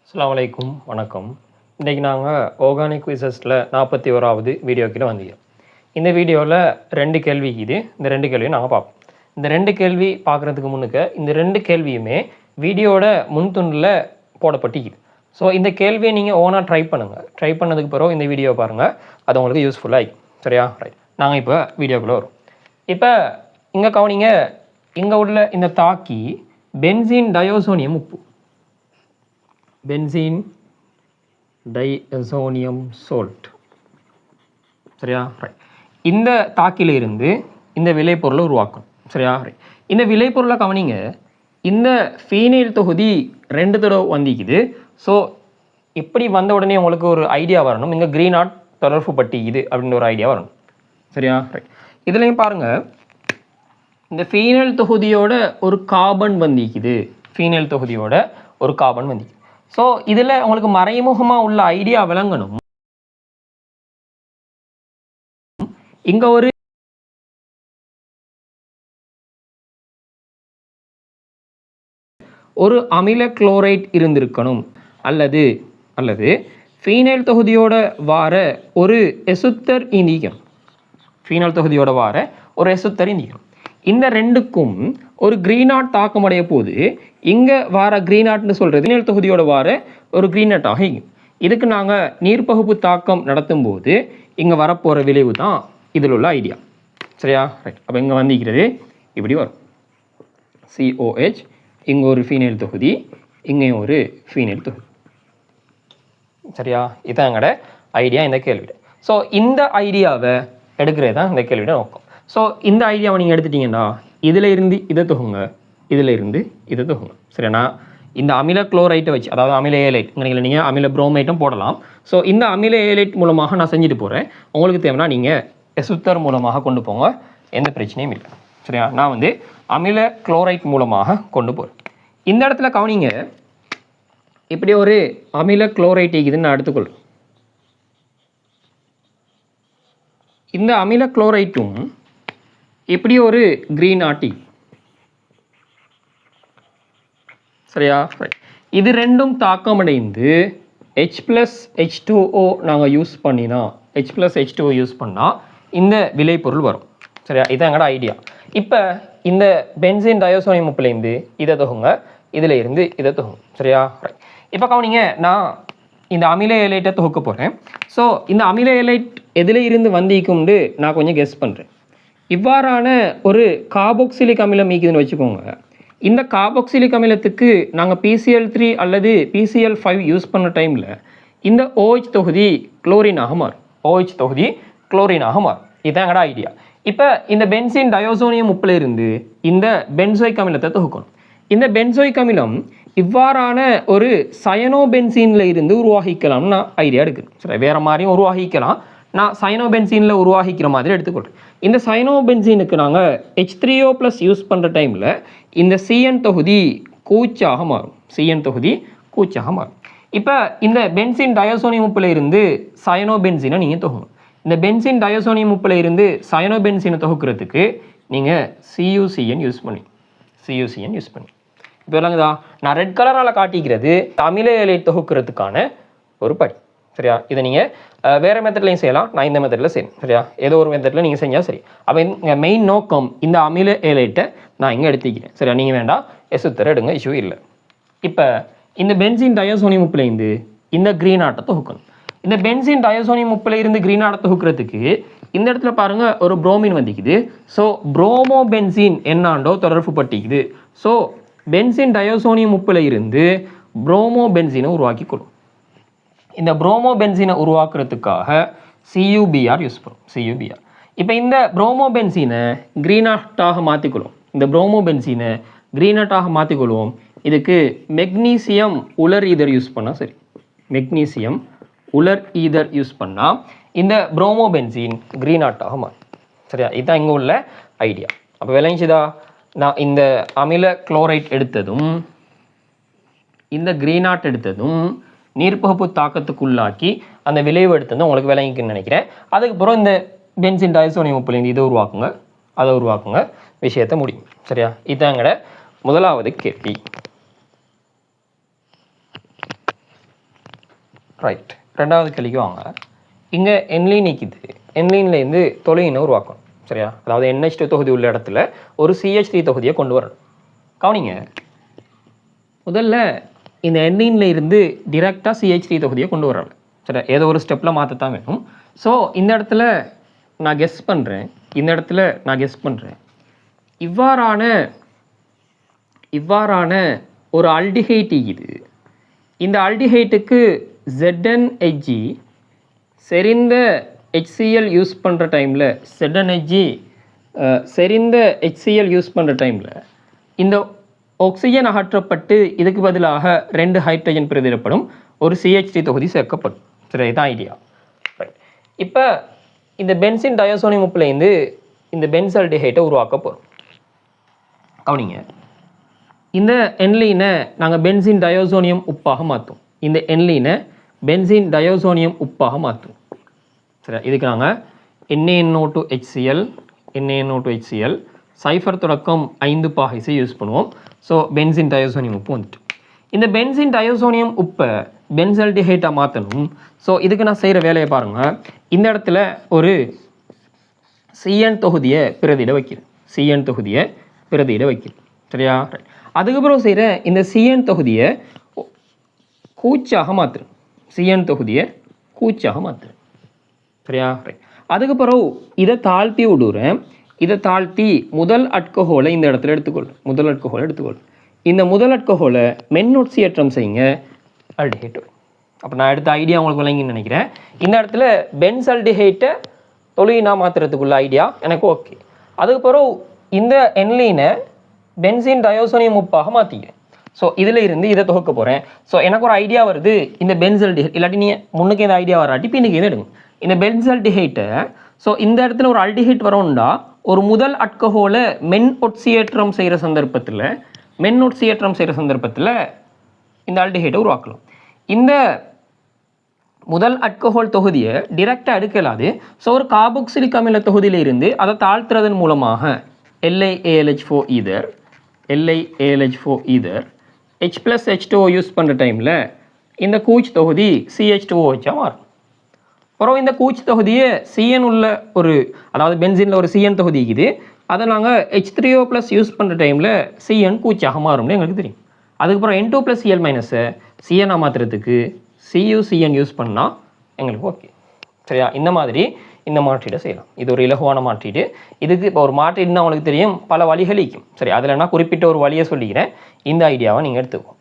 அஸ்ஸலாமு அலைக்கும் வணக்கம். இன்றைக்கி நாங்கள் ஆர்கானிக் குவிசஸில் 41வது வீடியோக்கிட்ட வந்திருக்கோம். இந்த வீடியோவில் 2 கேள்வி இது. இந்த 2 கேள்வியும் நாங்கள் பார்ப்போம். இந்த 2 கேள்வி பார்க்குறதுக்கு முன்னுக்கு இந்த 2 கேள்வியுமே வீடியோட முன்துண்டில் போடப்பட்டிருக்குது. ஸோ இந்த கேள்வியை நீங்கள் ஓனாக ட்ரை பண்ணுங்கள். ட்ரை பண்ணதுக்கு பிறகு இந்த வீடியோ பாருங்கள், அது உங்களுக்கு யூஸ்ஃபுல்லாக ஆகும். சரியா? ரைட். நாங்கள் இப்போ வீடியோக்குள்ளே வரும். இப்போ இங்கே கவனிங்க, இங்கே உள்ள இந்த தாக்கி பென்சீன் டயோசோனியம் உப்பு, பென்சீன் டைஅசோனியம் சால்ட். சரியா? ரைட். இந்த தாக்கிலிருந்து இந்த விளைபொருளை உருவாக்கணும். சரியா? ரைட். இந்த விளைபொருளை கவனிங்க, இந்த ஃபீனைல் தொகுதி 2 தடவை வந்திக்குது. ஸோ இப்படி வந்த உடனே உங்களுக்கு ஒரு ஐடியா வரணும், இங்கே க்ரீன் ஆட் தொடர்பு பட்டி இது அப்படின்னு ஒரு ஐடியா வரணும். சரியா? ரைட். இதுலேயும் பாருங்கள், இந்த ஃபீனைல் தொகுதியோட ஒரு கார்பன் வந்திக்குது, ஃபீனைல் தொகுதியோட ஒரு கார்பன் வந்திக்குது. ஸோ இதில் உங்களுக்கு மறைமுகமாக உள்ள ஐடியா விளங்கணும். இங்கே ஒரு அமில குளோரைட் இருந்திருக்கணும், அல்லது ஃபீனைல் தொகுதியோட வார ஒரு எசுத்தர் இந்திக்கணும். ஃபீனைல் தொகுதியோட வார ஒரு எசுத்தர் இந்திக்கணும். இந்த 2க்கும் ஒரு க்ரீனாட் தாக்கமடைய போது இங்கே வார க்ரீனாட்னு சொல்கிறது ஃபீனைல் தொகுதியோட வார ஒரு க்ரீனாட்டாக இருக்கும். இதுக்கு நாங்கள் நீர்ப்பகுப்பு தாக்கம் நடத்தும் போது இங்கே வரப்போகிற விளைவு தான் இதில் உள்ள ஐடியா. சரியா? ரைட். அப்போ இங்கே வந்திக்கிறது இப்படி வரும், COH, இங்கே ஒரு ஃபீனைல் தொகுதி, இங்கே ஒரு ஃபீனைல் தொகுதி. சரியா? இதுதான் எங்களோட ஐடியா இந்த கேள்வியோட. ஸோ இந்த ஐடியாவை எடுக்கிறது தான் இந்த கேள்வியோட நோக்கம். ஸோ இந்த ஐடியாவை நீங்கள் எடுத்துட்டிங்கன்னா இதில் இருந்து இதை தொகுங்க, இதில் இருந்து இதை தொகுங்க. சரிண்ணா? இந்த அமில குளோரைட்டை வச்சு, அதாவது அமில ஏலைட், நீங்கள் அமில புரோமைட்டும் போடலாம். ஸோ இந்த அமில ஏலைட் மூலமாக நான் செஞ்சுட்டு போகிறேன். உங்களுக்கு தேவைன்னா நீங்கள் எசுத்தர் மூலமாக கொண்டு போங்க, எந்த பிரச்சனையும் இல்லை. சரியா? நான் அமில குளோரைட் மூலமாக கொண்டு போகிறேன். இந்த இடத்துல கவனிங்க, இப்படி ஒரு அமில குளோரைட் இருக்குதுன்னு நான் எடுத்துக்கொள்கிறேன். இந்த அமில குளோரைட்டும் இப்படி ஒரு க்ரீன் ஆட்டி. சரியா? இது 2ம் தாக்கமடைந்து H+H2O நாங்கள் யூஸ் பண்ணினா, H+H2O யூஸ் பண்ணால் இந்த விளைபொருள் வரும். சரியா? இதுதான் எங்களோட ஐடியா. இப்போ இந்த பென்சீன் டயோசோனியம் உப்புலேருந்து இதை தொகுங்க, இதில் இருந்து இதை தொகுங்க. சரியா? ரைட். இப்போ கவனிங்க, நான் இந்த அமில ஏலைட்டை தொகுக்க போகிறேன். ஸோ இந்த அமில ஏலைட் எதில் இருந்து வந்திக்கும்னு நான் கொஞ்சம் கெஸ் பண்ணுறேன். இவ்வாறான ஒரு கார்பாக்சிலிக் அமிலம் மீக்குதுன்னு வச்சுக்கோங்க. இந்த கார்பாக்சிலிக் அமிலத்துக்கு நாங்கள் PCl3 அல்லது PCl5 யூஸ் பண்ண டைமில் இந்த OH தொகுதி குளோரினாக மாறும். OH தொகுதி குளோரினாக மாறும். இதுதான் எங்களோட ஐடியா. இப்போ இந்த பென்சீன் டயோசோனியம் உப்பில் இருந்து இந்த பென்சோயிக் அமிலத்தை தொகுக்கணும். இந்த பென்சோயிக் அமிலம் இவ்வாறான ஒரு சயனோபென்சீனில் இருந்து உருவாகிக்கலாம்னு நான் ஐடியா எடுக்கிறேன். சரி, வேறு மாதிரியும் உருவாகிக்கலாம். நான் சயனோபென்சீனில் உருவாகிக்கிற மாதிரி எடுத்துக்கொள்கிறேன். இந்த சயனோபென்சீனுக்கு நாங்கள் H3O+ யூஸ் பண்ணுற டைமில் இந்த CN தொகுதி கூச்சாக மாறும். CN தொகுதி கூச்சாக மாறும். இப்போ இந்த பென்சீன் டயோசோனியம் உப்பில் இருந்து சயனோபென்சீனை நீங்கள் தொகுங்க. இந்த பென்சீன் டயோசோனியம் உப்பில் இருந்து சயனோபென்சீனை தொகுக்கிறதுக்கு நீங்கள் CuCN யூஸ் பண்ணி இப்போ இல்லைங்கதா, நான் ரெட் கலரால் காட்டிக்கிறது அமில ஏலைட் தொகுக்கிறதுக்கான ஒரு படி. சரியா? இதை நீங்கள் வேறு மெத்தட்லையும் செய்யலாம், நான் இந்த மெத்தடில் செய்யணும். சரியா? ஏதோ ஒரு மெத்தடில் நீங்கள் செஞ்சால் சரி. அப்போ இந்த மெயின் நோக்கம் இந்த அமில ஏலைட்டை நான் இங்கே எடுத்துக்கிறேன். சரியா? நீங்கள் வேண்டாம் எசுத்தர் எடுங்க, இஷ்யூ இல்லை. இப்போ இந்த பென்சீன் டயோசோனியம் உப்புலேருந்து இந்த க்ரீன் ஆட்டை தொகுக்கணும். இந்த பென்சீன் டயோசோனியம் உப்பில் இருந்து க்ரீன் ஆட்டை தொகுக்கிறதுக்கு இந்த இடத்துல பாருங்கள் ஒரு புரோமின் வந்திக்குது. ஸோ புரோமோ பென்சீன் என்னாண்டோ தொடர்பு பட்டிக்குது. ஸோ பென்சீன் டயோசோனியம் உப்பில் இருந்து புரோமோ பென்சீனை உருவாக்கிக்கொள்ளும். இந்த புரோமோ பென்சீனை உருவாக்குறதுக்காக CuBr யூஸ் பண்ணும். CuBr. இப்போ இந்த புரோமோ பென்சீனை க்ரீனாட்டாக மாற்றிக்கொள்ளும். இந்த புரோமோ பென்சீனை க்ரீனாட்டாக மாற்றிக்கொள்வோம். இதுக்கு மெக்னீசியம் உலர் ஈதர் யூஸ் பண்ணால் சரி. மெக்னீசியம் உலர் ஈதர் யூஸ் பண்ணால் இந்த புரோமோ பென்சீன் க்ரீனாட்டாக மாறும். சரியா? இதுதான் இங்கே உள்ள ஐடியா. அப்போ விளைஞ்சுதா, நான் இந்த அமில குளோரைட் எடுத்ததும் இந்த க்ரீனாட் எடுத்ததும் நீர்ப்பகுப்பு தாக்கத்துக்குள்ளாக்கி அந்த விளைவு எடுத்ததும் உங்களுக்கு விளங்கிக்குன்னு நினைக்கிறேன். அதுக்கப்புறம் இந்த பென்சீன் டயோசோனியம் உப்புலேருந்து இதை உருவாக்குங்க, அதை உருவாக்குங்க, விஷயத்தை முடியும். சரியா? இதுதாங்கட முதலாவது கேள்வி. ரைட், ரெண்டாவது கேள்விக்கு வாங்க. இங்கே என்லைன் நிற்கிது, என்லைன்லேருந்து தொலையினை உருவாக்கணும். சரியா? அதாவது NH2 தொகுதி உள்ள இடத்துல ஒரு CH3 தொகுதியை கொண்டு வரணும். கவனிங்க, முதல்ல இந்த என்லைனில் இருந்து டிரெக்டாக CH3 தொகுதியை கொண்டு வரல. சரி, ஏதோ ஒரு ஸ்டெப்பில் மாற்றத்தான் வேணும். ஸோ இந்த இடத்துல நான் கெஸ் பண்ணுறேன், இவ்வாறான ஒரு அல்டிஹைட் இது. இந்த அல்டிஹைட்டுக்கு ZnHg செறிந்த HCl யூஸ் பண்ணுற டைமில் இந்த ஆக்சிஜன் அகற்றப்பட்டு இதுக்கு பதிலாக 2 ஹைட்ரஜன் பிரதிடப்படும், ஒரு CH3 தொகுதி சேர்க்கப்படும். சரி, இதுதான் ஐடியா. ரைட், இப்போ இந்த பென்சின் டயோசோனியம் உப்புலேருந்து இந்த பென்சால்டிஹைட்டை உருவாக்க போகிறோம். கவனிங்க, இந்த என்லைனை நாங்கள் பென்சின் டயோசோனியம் உப்பாக மாற்றுவோம். சரி, இதுக்கு நாங்கள் NaNO2HCl சைஃபர் தொடக்கம் 5 பாகைஸை யூஸ் பண்ணுவோம். ஸோ பென்சின் டயோசோனியம் உப்பு வந்துட்டு, இந்த பென்சின் டயோசோனியம் உப்பை பென்சால்டிஹைட்டாக மாற்றணும். ஸோ இதுக்கு நான் செய்கிற வேலையை பாருங்கள். இந்த இடத்துல ஒரு CN தொகுதியை பிரதியிட வைக்கிறேன். சரியா? அதுக்கப்புறம் செய்கிற இந்த CN தொகுதியை கூச்சாக மாற்றுறேன். சரியா? ரைட், அதுக்கப்புறம் இதை தாழ்த்தி விடுறேன். இதை தாழ்த்தி முதல் அல்கஹோலை இந்த இடத்துல எடுத்துக்கொள்ளும். இந்த முதல் அல்கஹோலை மென்னொட்சியேற்றம் செய்யுங்க, அல்டிஹைட். அப்போ நான் எடுத்த ஐடியா உங்களுக்கு விளங்கின்னு நினைக்கிறேன். இந்த இடத்துல பென்சால்டிஹைட்டை தொழுவினா மாற்றுறதுக்குள்ள ஐடியா எனக்கு ஓகே. அதுக்கப்புறம் இந்த என்லைனை பென்சின் டயோசோனியம் உப்பாக மாற்றிக்கிறேன். ஸோ இதில் இருந்து இதை தொகுக்க போகிறேன். ஸோ எனக்கு ஒரு ஐடியா வருது, இந்த பென்சால்டிஹைட் இல்லாட்டி நீங்கள் முன்னுக்கு இந்த ஐடியா வராட்டி பின்னுக்கு இதை எடுங்க. இந்த பென்சால்டிஹைட்டை, ஸோ இந்த இடத்துல ஒரு அல்டிஹைட் வரோம்னா ஒரு முதல் அல்கஹோலை மென்னொட்சியேற்றம் செய்கிற சந்தர்ப்பத்தில் இந்த அல்டிஹைட்டை உருவாக்கலாம். இந்த முதல் அல்கஹோல் தொகுதியை டிரெக்டாக எடுக்கலாது. ஸோ ஒரு கார்பாக்சிலிக் அமில தொகுதியில் இருந்து அதை தாழ்த்துறதன் மூலமாக LiAlH4 ஈதர் H+H2O யூஸ் பண்ணுற டைமில் இந்த கூச் தொகுதி CH2OH மாறும். அப்புறம் இந்த கூச் தொகுதியை CN உள்ள அதாவது பென்சினில் ஒரு CN தொகுதி இருக்குது, அதை நாங்கள் H3O+ யூஸ் பண்ணுற டைமில் CN கூச்சாக மாறும்னு எங்களுக்கு தெரியும். அதுக்கப்புறம் N2+Cl- CN மாற்றுறதுக்கு CuCN யூஸ் பண்ணால் எங்களுக்கு ஓகே. சரியா? இந்த மாதிரி இந்த மாற்றீடை செய்யலாம். இது ஒரு இலகுவான மாற்றீடு. இதுக்கு இப்போ ஒரு மாற்றீடுன்னா உங்களுக்கு தெரியும், பல வழிகள் இருக்கும். சரி, அதில் நான் குறிப்பிட்ட ஒரு வழியை சொல்லிக்கிறேன். இந்த ஐடியாவை நீங்கள் எடுத்துக்கோ.